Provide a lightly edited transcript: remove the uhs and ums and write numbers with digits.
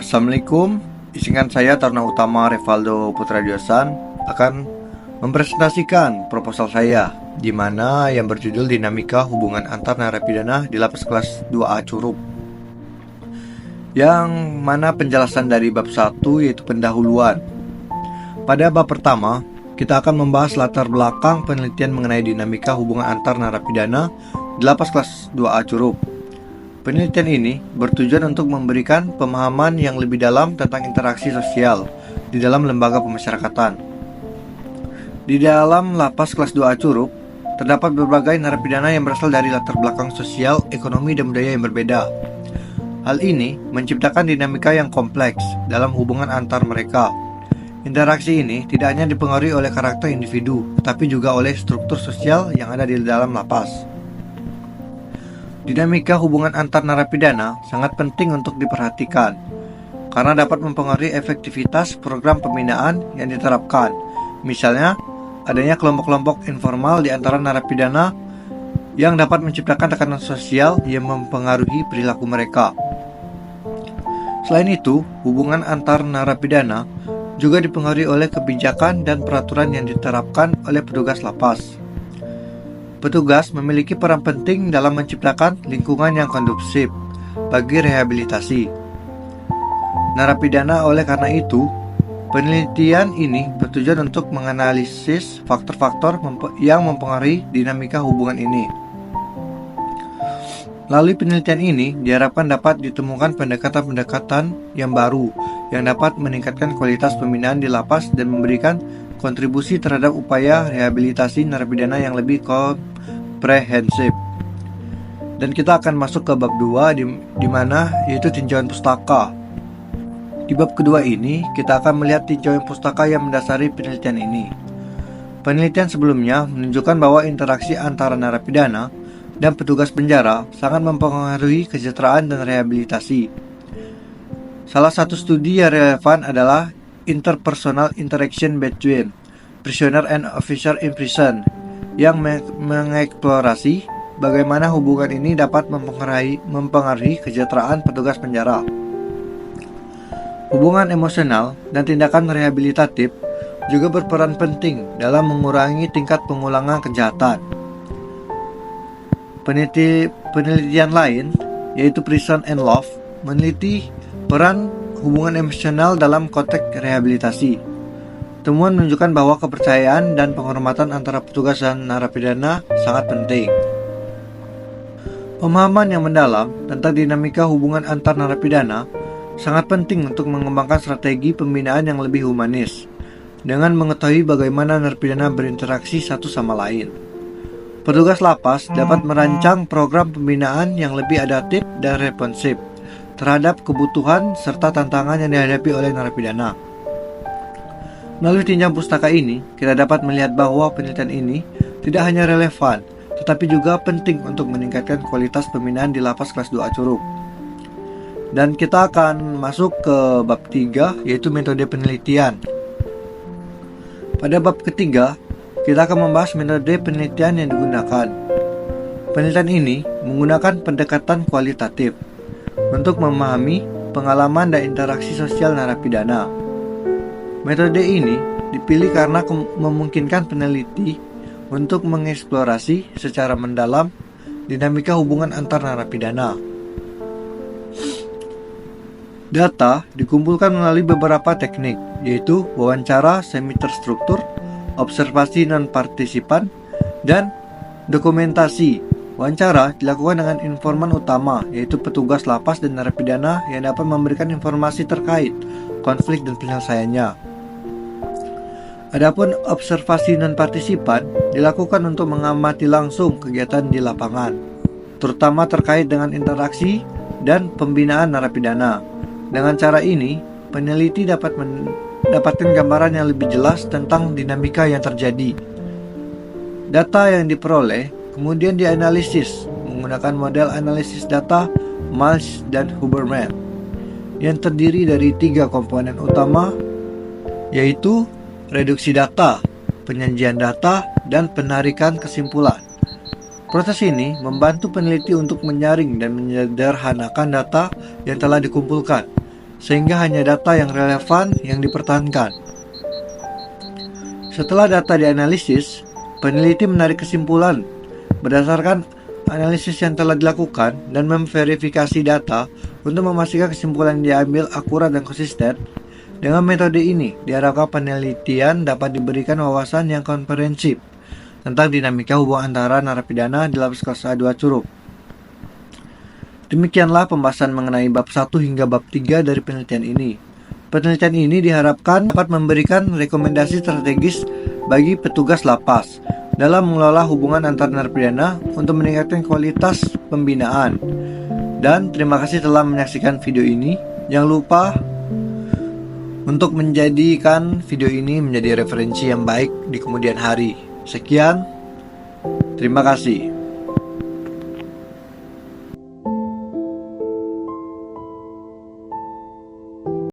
Assalamualaikum, izinkan saya Taruna Utama Revaldo Putra Diosan akan mempresentasikan proposal saya di mana yang berjudul Dinamika Hubungan Antar Narapidana di Lapas Kelas 2A Curup. Yang mana penjelasan dari bab 1 yaitu pendahuluan. Pada bab pertama, kita akan membahas latar belakang penelitian mengenai dinamika hubungan antar narapidana di Lapas Kelas 2A Curup. Penelitian ini bertujuan untuk memberikan pemahaman yang lebih dalam tentang interaksi sosial di dalam lembaga pemasyarakatan. Di dalam Lapas Kelas 2A Curup, terdapat berbagai narapidana yang berasal dari latar belakang sosial, ekonomi, dan budaya yang berbeda. Hal ini menciptakan dinamika yang kompleks dalam hubungan antar mereka. Interaksi ini tidak hanya dipengaruhi oleh karakter individu, tetapi juga oleh struktur sosial yang ada di dalam lapas. Dinamika hubungan antar narapidana sangat penting untuk diperhatikan karena dapat mempengaruhi efektivitas program pembinaan yang diterapkan. Misalnya, adanya kelompok-kelompok informal di antara narapidana yang dapat menciptakan tekanan sosial yang mempengaruhi perilaku mereka. Selain itu, hubungan antar narapidana juga dipengaruhi oleh kebijakan dan peraturan yang diterapkan oleh petugas lapas. Petugas memiliki peran penting dalam menciptakan lingkungan yang kondusif bagi rehabilitasi narapidana. Oleh karena itu, penelitian ini bertujuan untuk menganalisis faktor-faktor yang mempengaruhi dinamika hubungan ini. Melalui penelitian ini, diharapkan dapat ditemukan pendekatan-pendekatan yang baru yang dapat meningkatkan kualitas pembinaan di lapas dan memberikan kontribusi terhadap upaya rehabilitasi narapidana yang lebih komprehensif. Dan kita akan masuk ke bab 2 di mana yaitu tinjauan pustaka. Di bab kedua ini, kita akan melihat tinjauan pustaka yang mendasari penelitian ini. Penelitian sebelumnya menunjukkan bahwa interaksi antara narapidana dan petugas penjara sangat mempengaruhi kesejahteraan dan rehabilitasi. Salah satu studi yang relevan adalah interpersonal interaction between prisoner and officer in prison yang mengeksplorasi bagaimana hubungan ini dapat mempengaruhi kesejahteraan petugas penjara. Hubungan emosional dan tindakan rehabilitatif juga berperan penting dalam mengurangi tingkat pengulangan kejahatan. Penelitian lain, yaitu Prison and Love, meneliti peran hubungan emosional dalam konteks rehabilitasi. Temuan menunjukkan bahwa kepercayaan dan penghormatan antara petugas dan narapidana sangat penting. Pemahaman yang mendalam tentang dinamika hubungan antar narapidana sangat penting untuk mengembangkan strategi pembinaan yang lebih humanis dengan mengetahui bagaimana narapidana berinteraksi satu sama lain. Petugas lapas dapat merancang program pembinaan yang lebih adaptif dan responsif terhadap kebutuhan serta tantangan yang dihadapi oleh narapidana. Melalui tinjauan pustaka ini, kita dapat melihat bahwa penelitian ini tidak hanya relevan, tetapi juga penting untuk meningkatkan kualitas pembinaan di Lapas Kelas 2A Curup. Dan kita akan masuk ke bab 3, yaitu metode penelitian. Pada bab ketiga, kita akan membahas metode penelitian yang digunakan. Penelitian ini menggunakan pendekatan kualitatif untuk memahami pengalaman dan interaksi sosial narapidana. Metode ini dipilih karena memungkinkan peneliti untuk mengeksplorasi secara mendalam dinamika hubungan antar narapidana. Data dikumpulkan melalui beberapa teknik, yaitu wawancara semi-terstruktur, observasi non-partisipan, dan dokumentasi. Wawancara dilakukan dengan informan utama, yaitu petugas lapas dan narapidana yang dapat memberikan informasi terkait konflik dan penyelesaiannya. Adapun observasi non-partisipan dilakukan untuk mengamati langsung kegiatan di lapangan, terutama terkait dengan interaksi dan pembinaan narapidana. Dengan cara ini, peneliti dapat mendapatkan gambaran yang lebih jelas tentang dinamika yang terjadi. Data yang diperoleh kemudian dianalisis menggunakan model analisis data Miles dan Huberman yang terdiri dari 3 komponen utama, yaitu reduksi data, penyajian data, dan penarikan kesimpulan. Proses ini membantu peneliti untuk menyaring dan menyederhanakan data yang telah dikumpulkan, sehingga hanya data yang relevan yang dipertahankan. Setelah data dianalisis, peneliti menarik kesimpulan berdasarkan analisis yang telah dilakukan dan memverifikasi data untuk memastikan kesimpulan yang diambil akurat dan konsisten. Dengan metode ini, diharapkan penelitian dapat diberikan wawasan yang komprehensif tentang dinamika hubungan antara narapidana di lapas kelas A2 Curug. Demikianlah pembahasan mengenai bab 1 hingga bab 3 dari penelitian ini. Penelitian ini diharapkan dapat memberikan rekomendasi strategis bagi petugas lapas dalam mengelola hubungan antar narapidana untuk meningkatkan kualitas pembinaan. Dan terima kasih telah menyaksikan video ini. Jangan lupa untuk menjadikan video ini menjadi referensi yang baik di kemudian hari. Sekian, terima kasih.